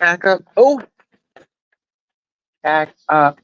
Back up. Oh, back up.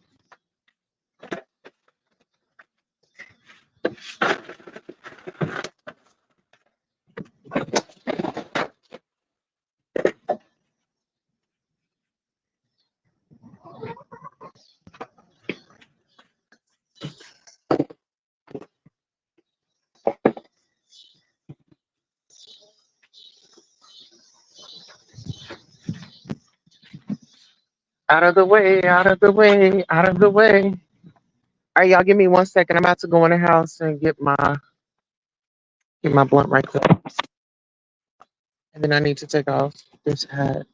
Out of the way, out of the way, out of the way. All right, y'all give me 1 second. I'm about to go in the house and get my blunt right quick. And then I need to take off this hat.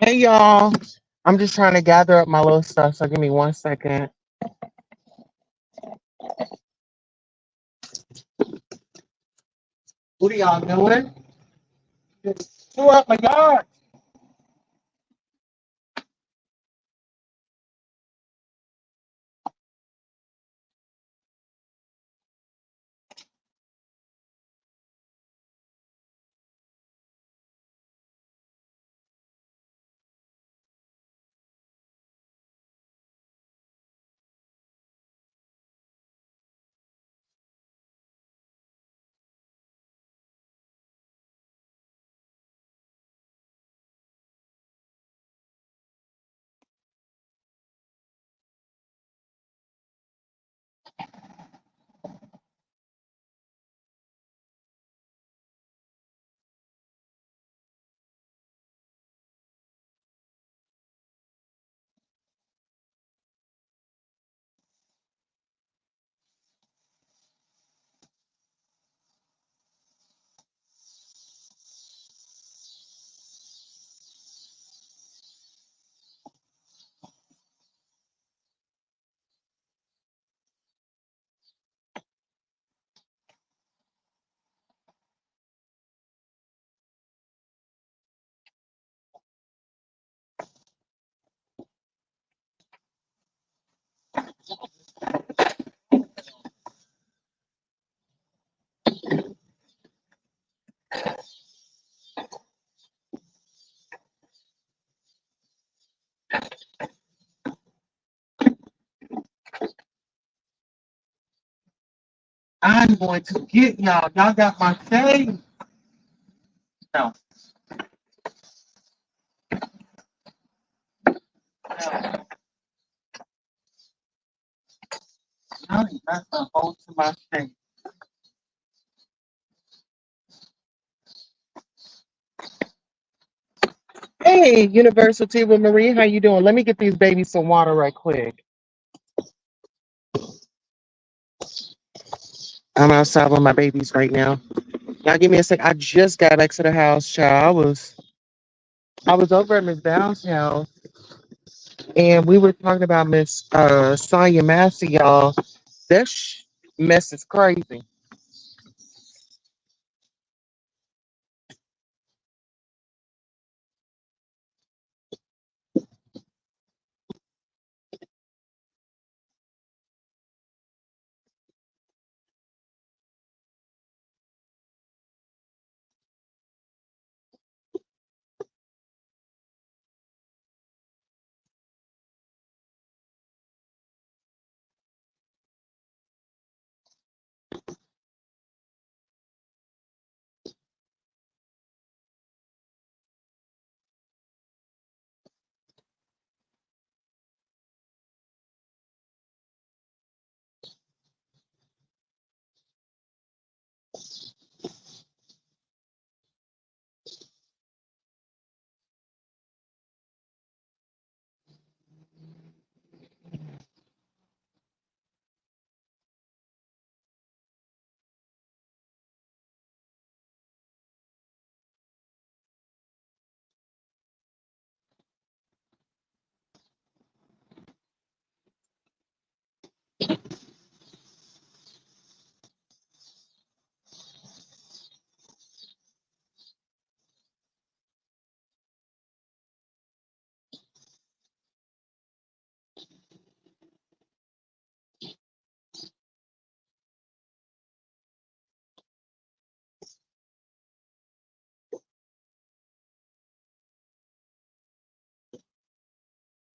Hey y'all. I'm just trying to gather up my little stuff, so give me 1 second. What are y'all doing? Who up my yard? I'm going to get y'all. Y'all got my shade? No. No. Y'all ain't got the hold to my shade. Hey, University with Marie, how you doing? Let me get these babies some water right quick. I'm outside with my babies right now. Y'all give me a sec. I just got back to the house, child. I was over at Miss Bow's house, and we were talking about Miss Sonya Massey, y'all. That mess is crazy.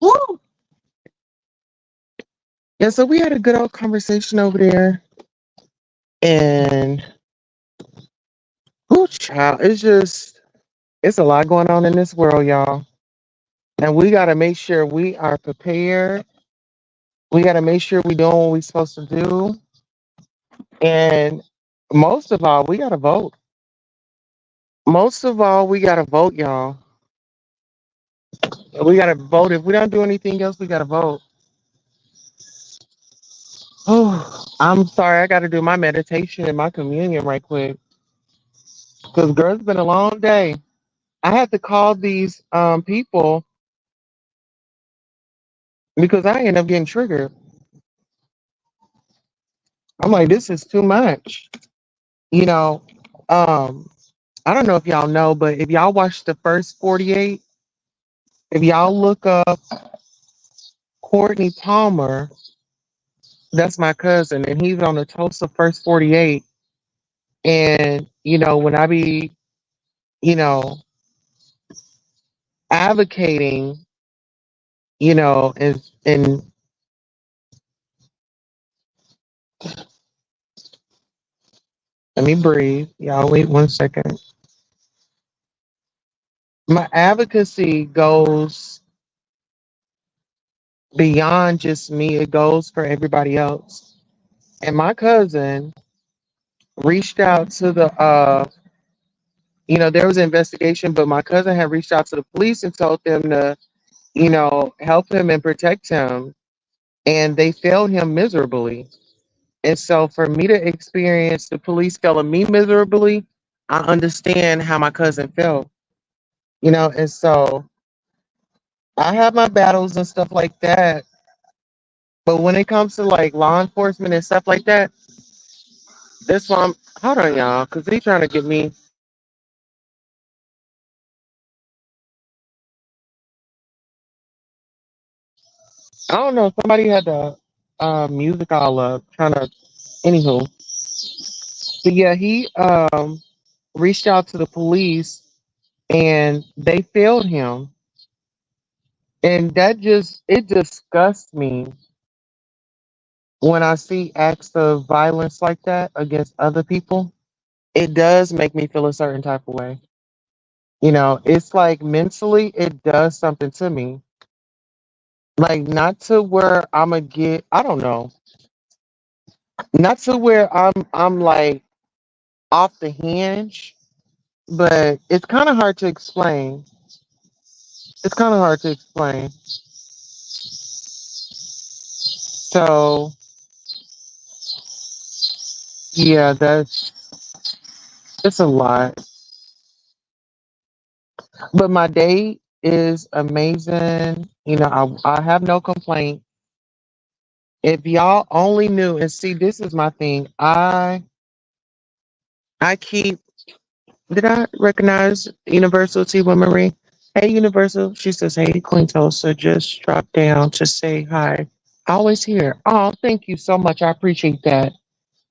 Woo! Yeah, so we had a good old conversation over there, and whoo, child, it's a lot going on in this world, y'all. And we got to make sure we are prepared. We got to make sure we doing what we're supposed to do. And most of all, we got to vote. Most of all, we got to vote, y'all. We got to vote. If we don't do anything else, we got to vote. Oh, I'm sorry. I got to do my meditation and my communion right quick. Because, girl, it's been a long day. I had to call these people because I ended up getting triggered. I'm like, this is too much. You know, um, I don't know if y'all know, but if y'all watch the first 48, if y'all look up Courtney Palmer, that's my cousin, and he's on the Tulsa First 48. And, when I be, you know, advocating, and let me breathe. Y'all wait 1 second. My advocacy goes beyond just me, it goes for everybody else. And my cousin reached out to there was an investigation, but my cousin had reached out to the police and told them to, help him and protect him. And they failed him miserably. And so for me to experience the police failing me miserably, I understand how my cousin felt, and so I have my battles and stuff like that. But when it comes to like law enforcement and stuff like that, that's why hold on, y'all, because they trying to get me. I don't know. Somebody had the music all up, trying to. Anywho, but yeah, he reached out to the police and they failed him, and that just it disgusts me when I see acts of violence like that against other people. It does make me feel a certain type of way. It's like mentally, it does something to me. Like not to where I'm gonna get. I don't know. Not to where I'm like off the hinge, but it's kind of hard to explain. It's kind of hard to explain. So yeah, it's a lot. But my day is amazing. I have no complaint. If y'all only knew, and see, this is my thing. I keep. Did I recognize Universal T. Marie? Hey, Universal. She says, "Hey, Queen Tulsa, just dropped down to say hi." Always here. Oh, thank you so much. I appreciate that.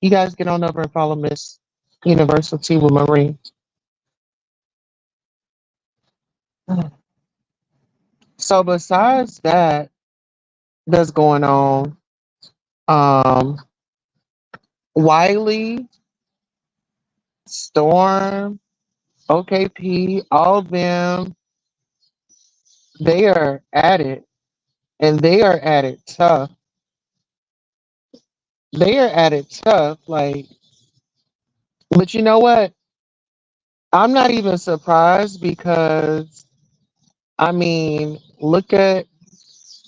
You guys get on over and follow Miss Universal T. with Marie. So besides that's going on, um, Wiley, Storm, OKP, all of them, they are at it, and they are at it tough. They are at it tough, like, but you know what? I'm not even surprised because I mean, look at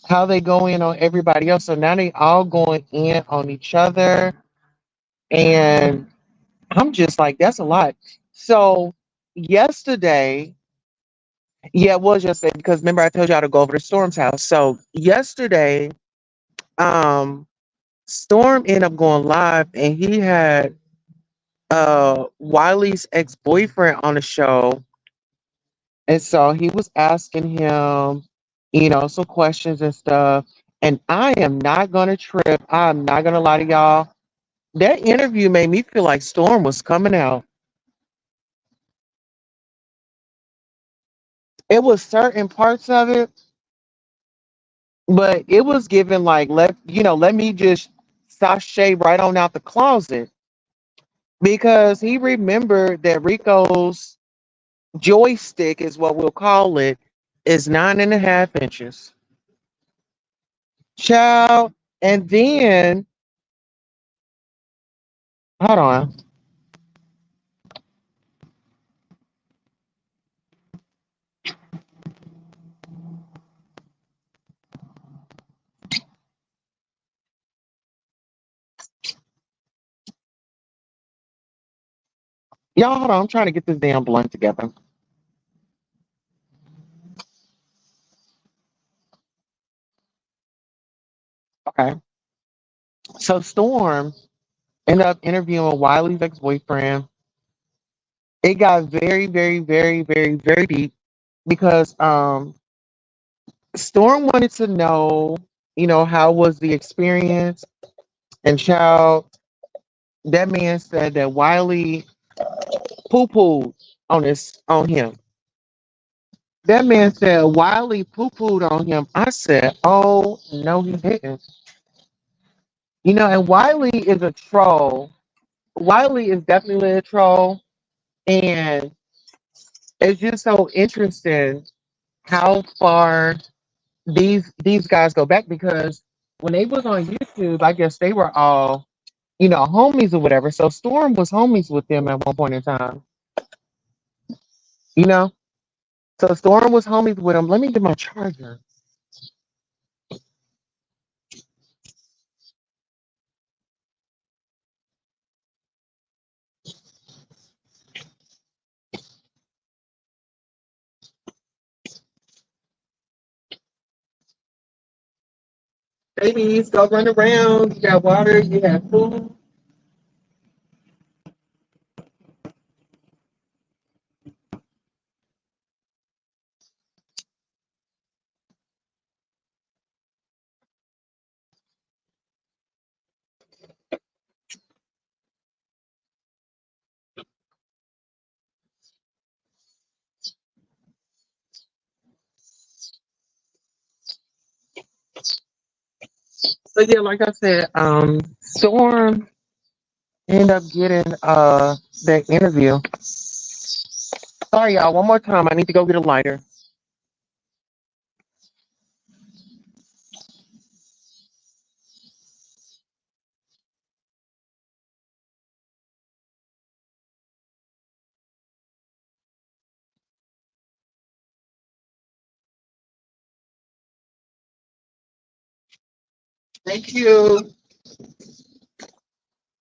how they go in on everybody else. So now they all going in on each other. And I'm just like, that's a lot. So yesterday, yeah, it was yesterday because remember I told y'all to go over to Storm's house. So yesterday, um, Storm ended up going live and he had Wiley's ex-boyfriend on the show. And so he was asking him, some questions and stuff. And I am not gonna trip. I'm not gonna lie to y'all. That interview made me feel like Storm was coming out. It was certain parts of it, but it was given like let me just sashay right on out the closet because he remembered that Rico's joystick is what we'll call it is 9.5 inches. Child, and then hold on. Y'all hold on, I'm trying to get this damn blunt together. Okay. So Storm ended up interviewing Wiley's ex-boyfriend. It got very, very, very, very, very deep because Storm wanted to know, how was the experience? And child, that man said that Wiley poo-pooed on him. That man said Wiley poo-pooed on him. I said, oh no, he didn't. And Wiley is a troll. Wiley is definitely a troll. And it's just so interesting how far these guys go back because when they was on YouTube, I guess they were all, homies or whatever. So Storm was homies with them at one point in time, you know? So Storm was homies with him. Let me get my charger. Babies, go run around. You got water, you have food. So yeah, like I said, Storm ended up getting that interview. Sorry y'all, one more time. I need to go get a lighter. Thank you.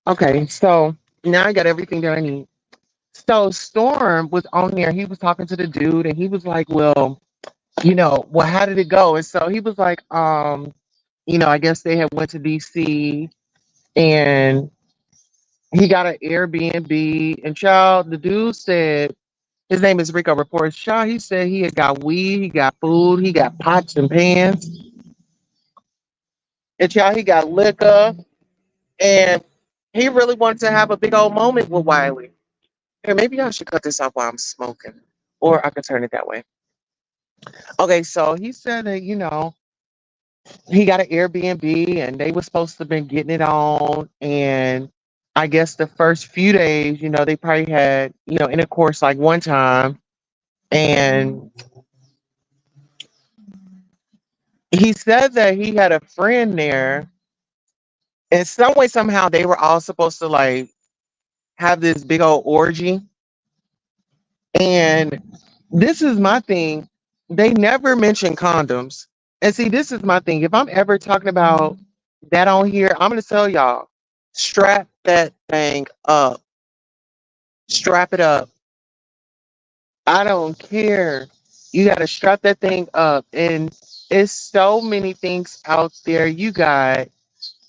Okay, so now I got everything that I need. So Storm was on there. He was talking to the dude, and he was like, "Well, well, how did it go?" And so he was like, I guess they had went to DC, and he got an Airbnb. And child, the dude said his name is Rico Reports. Child, he said he had got weed, he got food, he got pots and pans, and child, he got liquor, and he really wanted to have a big old moment with Wiley. Here, maybe I should cut this off while I'm smoking, or I could turn it that way. Okay, so he said that, he got an Airbnb and they were supposed to have been getting it on. And I guess the first few days, they probably had, intercourse like one time. And he said that he had a friend there. In some way, somehow, they were all supposed to like have this big old orgy. And this is my thing. They never mention condoms. And see, this is my thing. If I'm ever talking about that on here, I'm going to tell y'all strap that thing up. Strap it up. I don't care. You got to strap that thing up. And it's so many things out there. You got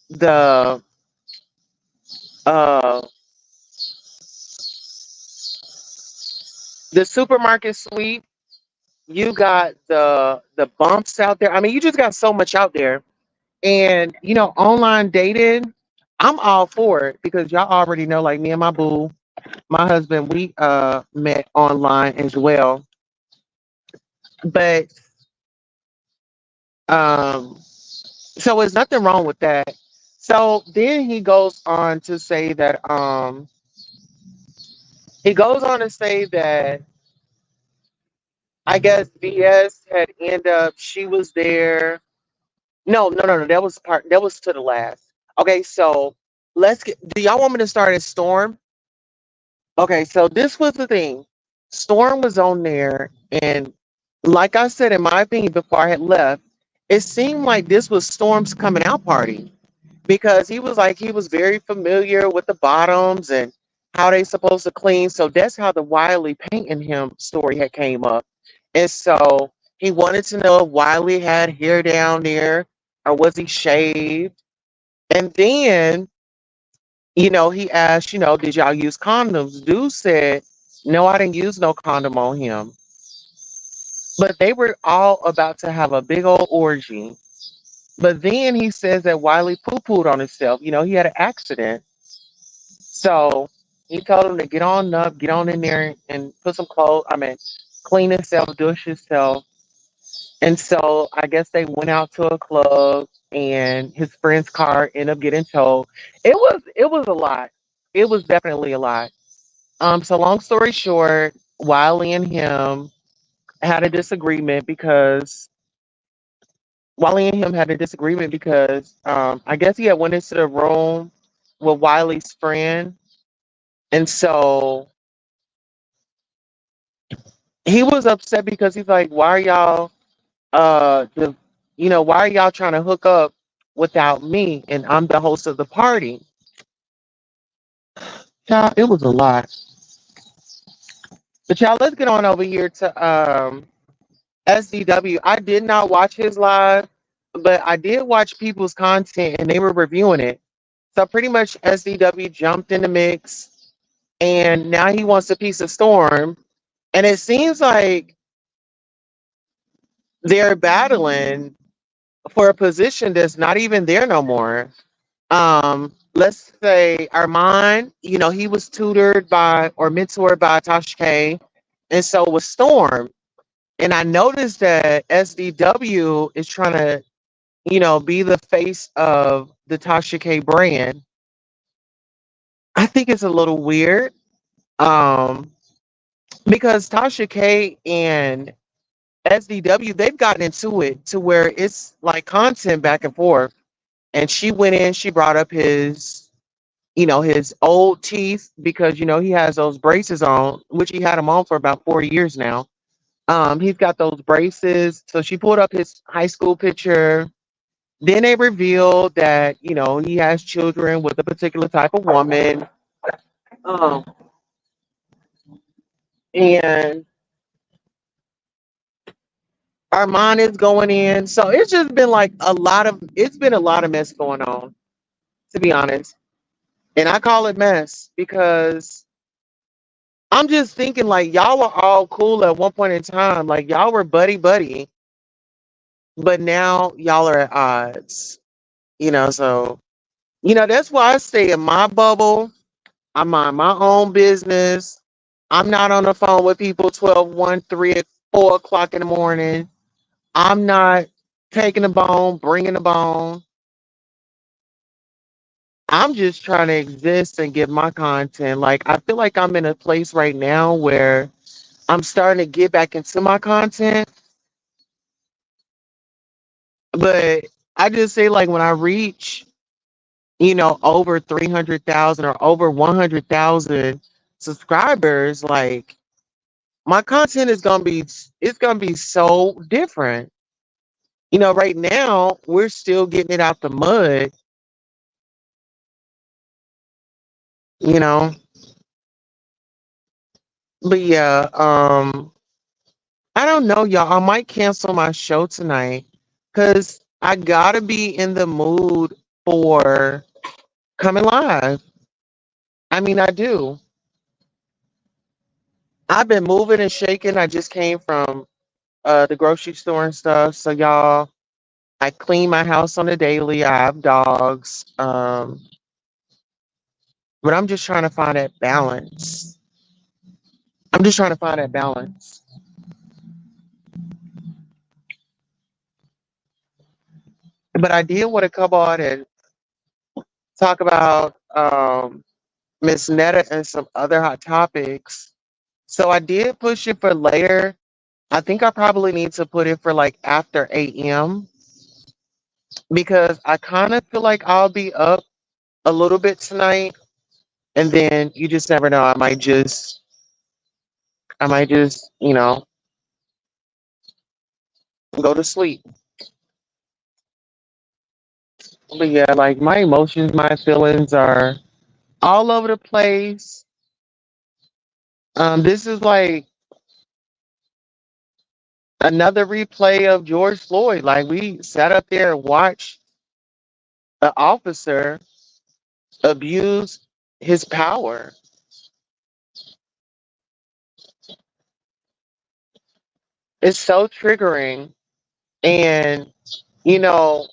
the uh the supermarket sweep. You got the bumps out there. I mean, you just got so much out there. And online dating, I'm all for it because y'all already know, like me and my boo, my husband, we met online as well. But so there's nothing wrong with that. So then he goes on to say that I guess VS had end up she was there. No, no, no, no. That was to the last. Okay, so let's get do y'all want me to start at Storm? Okay, so this was the thing. Storm was on there, and like I said, in my opinion, before I had left, it seemed like this was Storm's coming out party because he was very familiar with the bottoms and how they supposed to clean. So that's how the Wiley painting him story had came up. And so he wanted to know if Wiley had hair down there. or was he shaved? And then, he asked, did y'all use condoms? Dude said, no, I didn't use no condom on him. But they were all about to have a big old orgy. But then he says that Wiley poo pooed on himself. He had an accident. So he told him to get on up, get on in there and put some clothes, clean himself, douche himself. And so I guess they went out to a club and his friend's car ended up getting towed. It was a lot. It was definitely a lot. So long story short, Wiley and him had a disagreement because I guess he had went into the room with Wiley's friend. And so he was upset because he's like, why are y'all the why are y'all trying to hook up without me and I'm the host of the party? Child, it was a lot. But y'all, let's get on over here to SDW. I did not watch his live, but I did watch people's content and they were reviewing it. So pretty much SDW jumped in the mix and now he wants a piece of Storm. And it seems like they're battling for a position that's not even there no more. Let's say Armand, he was tutored by or mentored by Tasha K, and so was Storm. And I noticed that SDW is trying to, be the face of the Tasha K brand. I think it's a little weird. Um, because Tasha K and SDW, they've gotten into it to where it's like content back and forth. And she went in, she brought up his old teeth because he has those braces on, which he had them on for about 4 years now. He's got those braces. So she pulled up his high school picture. Then they revealed that he has children with a particular type of woman. Um, and Armand is going in. So it's just been like it's been a lot of mess going on, to be honest. And I call it mess because I'm just thinking like y'all were all cool at one point in time. Like y'all were buddy buddy, but now y'all are at odds. So that's why I stay in my bubble. I mind my own business. I'm not on the phone with people 12, 1, 3, 4 o'clock in the morning. I'm not taking the bone, bringing the bone. I'm just trying to exist and give my content. Like I feel like I'm in a place right now where I'm starting to get back into my content. But I just say like when I reach, over 300,000 or over 100,000 subscribers, like my content is going to be it's going to be so different. Right now we're still getting it out the mud, you know. But yeah, I don't know y'all. I might cancel my show tonight cuz I got to be in the mood for coming live. I mean, I do. I've been moving and shaking. I just came from the grocery store and stuff. So y'all, I clean my house on a daily. I have dogs. But I'm just trying to find that balance. I'm just trying to find that balance. But I did want to come on and talk about Miss Netta and some other hot topics. So I did push it for later. I think I probably need to put it for like after 8 a.m. because I kind of feel like I'll be up a little bit tonight. And then you just never know. I might just, go to sleep. But yeah, like my emotions, my feelings are all over the place. This is like Another replay of George Floyd. Like we sat up there and watched an officer abuse his power. It's so triggering. And, you know,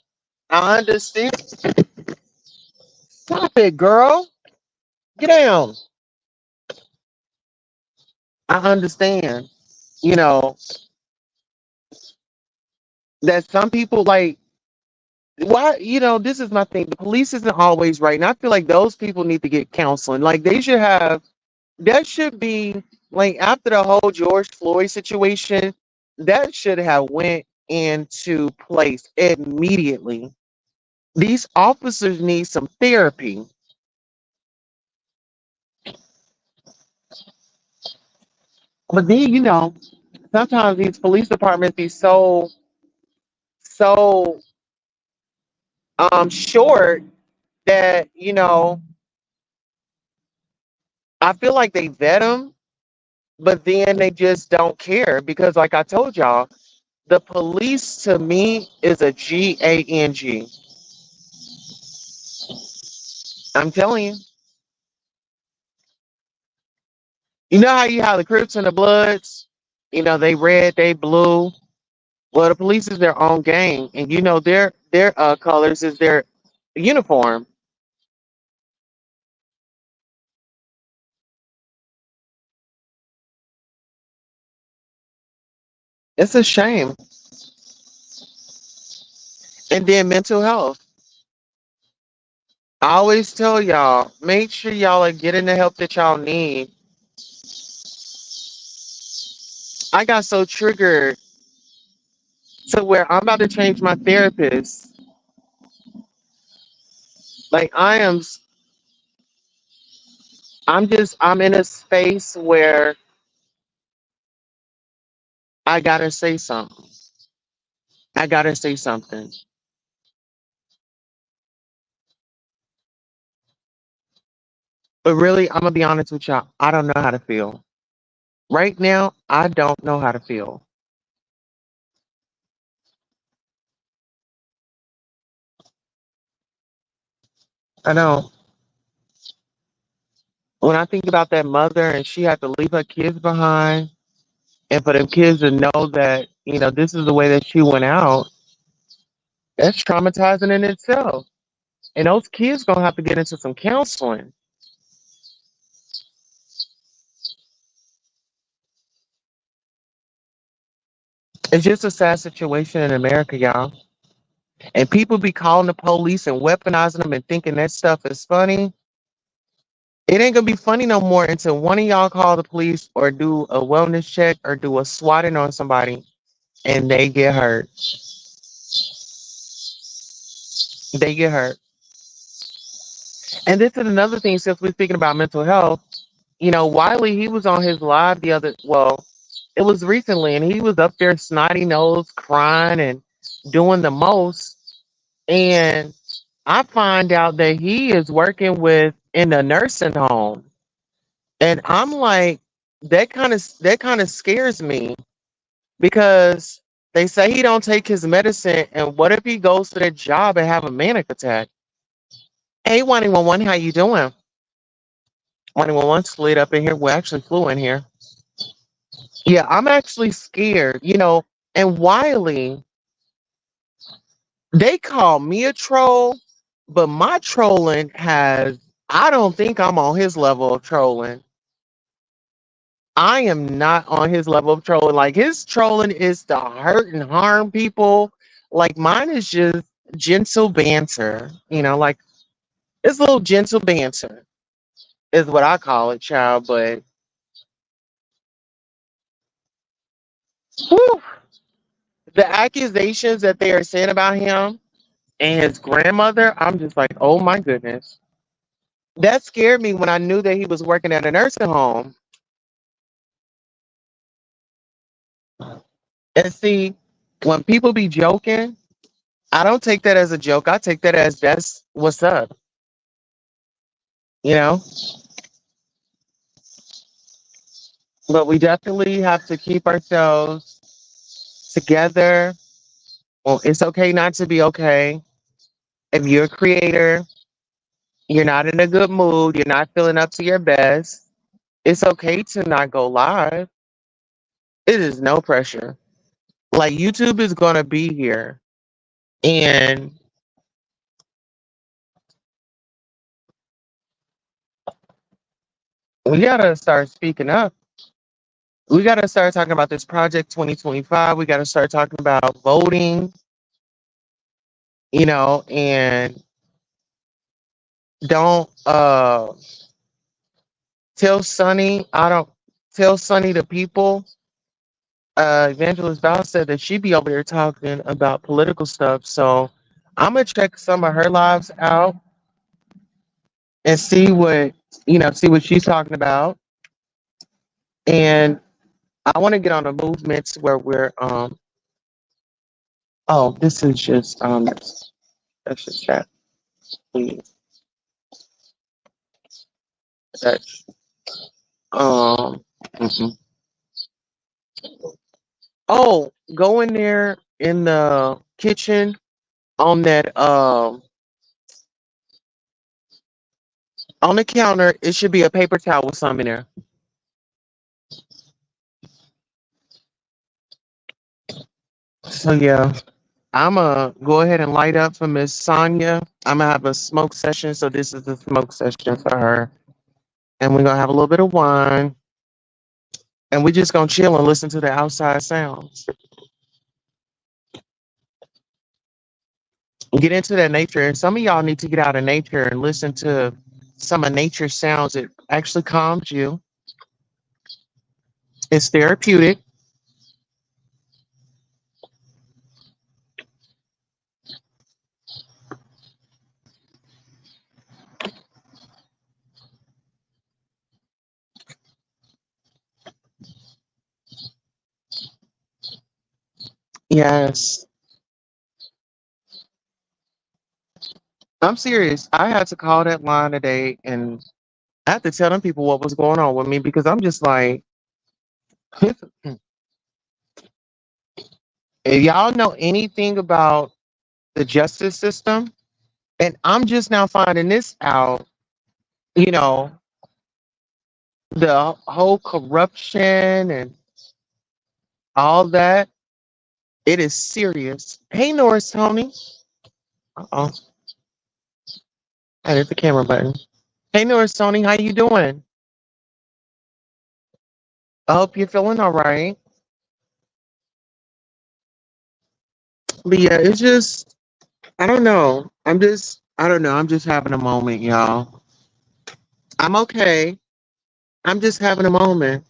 I understand. Stop it, girl. Get down. I understand, you know, that some people like, why, this is my thing. The police isn't always right. And I feel like those people need to get counseling. Like they should have, that should be like after the whole George Floyd situation, that should have went into place immediately. These officers need some therapy. But then, sometimes these police departments be so short that, I feel like they vet them, but then they just don't care because like I told y'all, the police to me is a GANG. I'm telling you. You know how you have the Crips and the Bloods? They red, they blue. Well, the police is their own gang, and their colors is their uniform. It's a shame. And then mental health. I always tell y'all, make sure y'all are getting the help that y'all need. I got so triggered to where I'm about to change my therapist. Like I'm in a space where I gotta say something. I gotta say something. But really, I'm gonna be honest with y'all. I don't know how to feel. Right now, I don't know how to feel. I know. When I think about that mother and she had to leave her kids behind, and for them kids to know that, this is the way that she went out, that's traumatizing in itself. And those kids gonna have to get into some counseling. It's just a sad situation in America, y'all. And people be calling the police and weaponizing them and thinking that stuff is funny. It ain't gonna be funny no more until one of y'all call the police or do a wellness check or do a swatting on somebody and they get hurt. They get hurt. And this is another thing since we're speaking about mental health. Wiley, he was on his live it was recently, and he was up there snotty nose, crying and doing the most. And I find out that he is working with in a nursing home. And I'm like, that kind of scares me because they say he don't take his medicine. And what if he goes to that job and have a manic attack? Hey, 111, how you doing? 111 slid up in here. Well, actually flew in here. Yeah, I'm actually scared, and Wiley, they call me a troll, but my trolling I don't think I'm on his level of trolling. I am not on his level of trolling. Like his trolling is to hurt and harm people. Like mine is just gentle banter, like it's a little gentle banter is what I call it, child. But whew, the accusations that they are saying about him and his grandmother, I'm just like, oh my goodness. That scared me when I knew that he was working at a nursing home. And see, when people be joking, I don't take that as a joke. I take that as that's what's up, you know? But we definitely have to keep ourselves. together. Well, it's okay not to be okay. If you're a creator, you're not in a good mood, you're not feeling up to your best, it's okay to not go live. It is no pressure. Like YouTube is going to be here and we got to start speaking up. We got to start talking about this project 2025. We got to start talking about voting, and don't tell Sunny, I don't tell Sunny the people. Evangelist Val said that she'd be over there talking about political stuff. So I'm gonna check some of her lives out and see what she's talking about. And I want to get on the movements where we're oh, this is just that's just chat. Please. That's mhm. Oh, go in there in the kitchen on that on the counter. It should be a paper towel with some in there. So yeah, I'm gonna go ahead and light up for Miss Sonia. I'm gonna have a smoke session, so this is the smoke session for her, and we're gonna have a little bit of wine, and we're just gonna chill and listen to the outside sounds. Get into that nature, and some of y'all need to get out of nature and listen to some of nature sounds. It actually calms you. It's therapeutic. Yes, I'm serious. I had to call that line today, and I had to tell them people what was going on with me because I'm just like, if y'all know anything about the justice system, and I'm just now finding this out, you know, the whole corruption and all that, it is serious. Hey, Norris Tony. Uh-oh, I hit the camera button. Hey, Norris Tony, how you doing? I hope you're feeling all right. But yeah, it's just, I don't know. I don't know. I'm just having a moment, y'all. I'm okay. I'm just having a moment.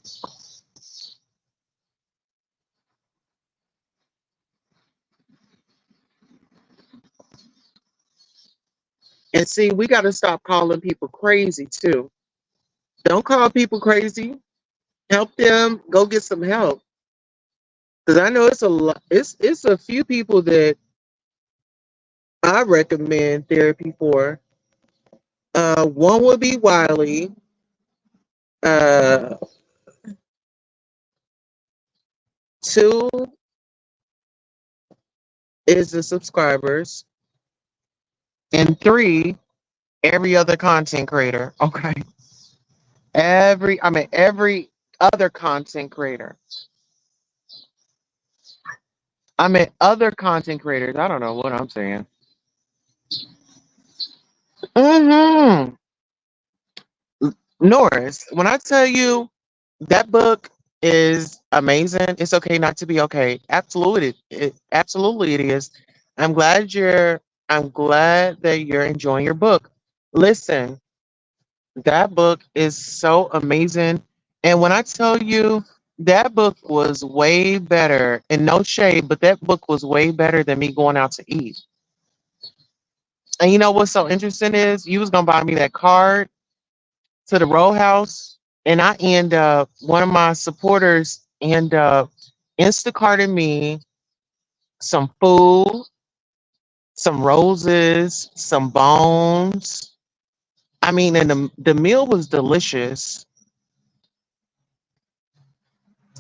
And see, we got to stop calling people crazy too. Don't call people crazy. Help them go get some help. Because I know it's a lot. It's a few people that I recommend therapy for. One would be Wiley. Uh, two is the subscribers, and three, every other content creator. Okay, every other content creator. Other content creators. I don't know what I'm saying. Hmm. Norris, when I tell you that book is amazing, it's okay not to be okay. Absolutely, absolutely it is. I'm glad you're. I'm glad that you're enjoying your book. Listen, that book is so amazing, and when I tell you that book was way better, and no shade, but that book was way better than me going out to eat. And you know what's so interesting is you was gonna buy me that card to the row house, and I end up one of my supporters end up Instacarting me some food, some roses, some bones. I mean, and the meal was delicious.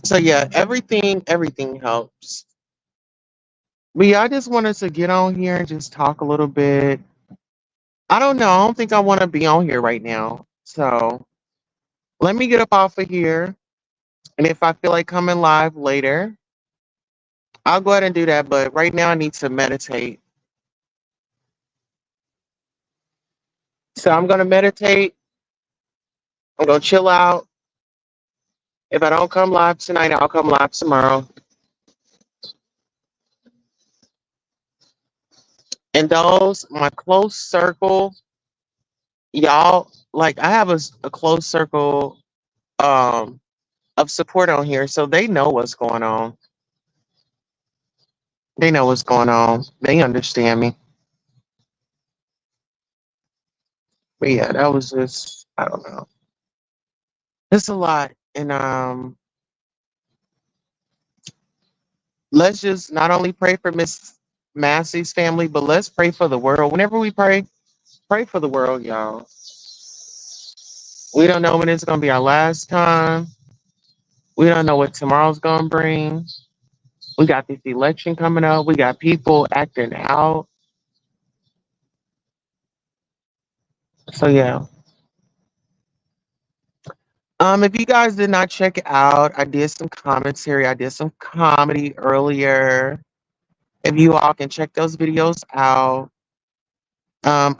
So yeah, everything helps. But yeah, I just wanted to get on here and just talk a little bit. I don't know. I don't think I want to be on here right now. So let me get up off of here. And if I feel like coming live later, I'll go ahead and do that. But right now, I need to meditate. So I'm going to meditate. I'm going to chill out. If I don't come live tonight, I'll come live tomorrow. And those, my close circle, y'all, like I have a close circle um, of support on here. So they know what's going on. They know what's going on. They understand me. But yeah, that was just, I don't know. It's a lot. And let's just not only pray for Miss Massey's family, but let's pray for the world. Whenever we pray for the world, y'all. We don't know when it's gonna be our last time. We don't know what tomorrow's gonna bring. We got this election coming up. We got people acting out. So yeah. If you guys did not check it out, I did some commentary. I did some comedy earlier. If you all can check those videos out.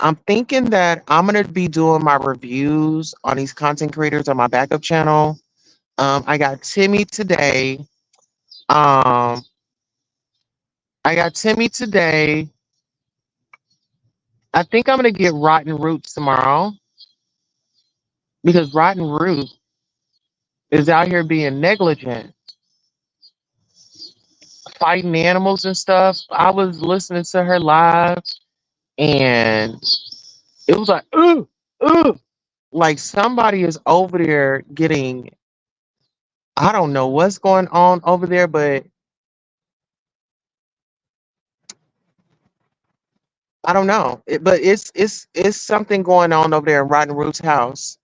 I'm thinking that I'm gonna be doing my reviews on these content creators on my backup channel. I got Timmy today. Um, I got Timmy today. I think I'm gonna get Rotten Roots tomorrow because Rotten Root is out here being negligent, fighting animals and stuff. I was listening to her live and it was like, ooh, ooh, like somebody is over there getting, I don't know what's going on over there, but I don't know. But it's something going on over there in Rotten Root's house.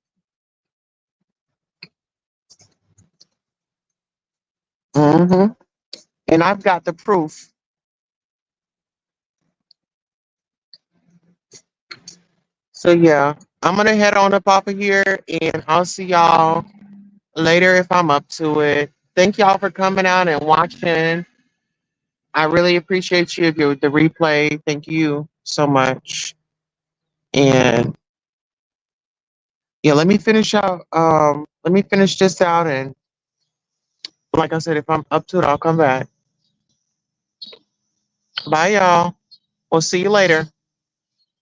hmm And I've got the proof. So yeah, I'm gonna head on up off of here and I'll see y'all later if I'm up to it. Thank y'all for coming out and watching. I really appreciate you if you're the replay. Thank you so much. And yeah, let me finish out. Let me finish this out, and like I said, if I'm up to it, I'll come back. Bye, y'all. We'll see you later.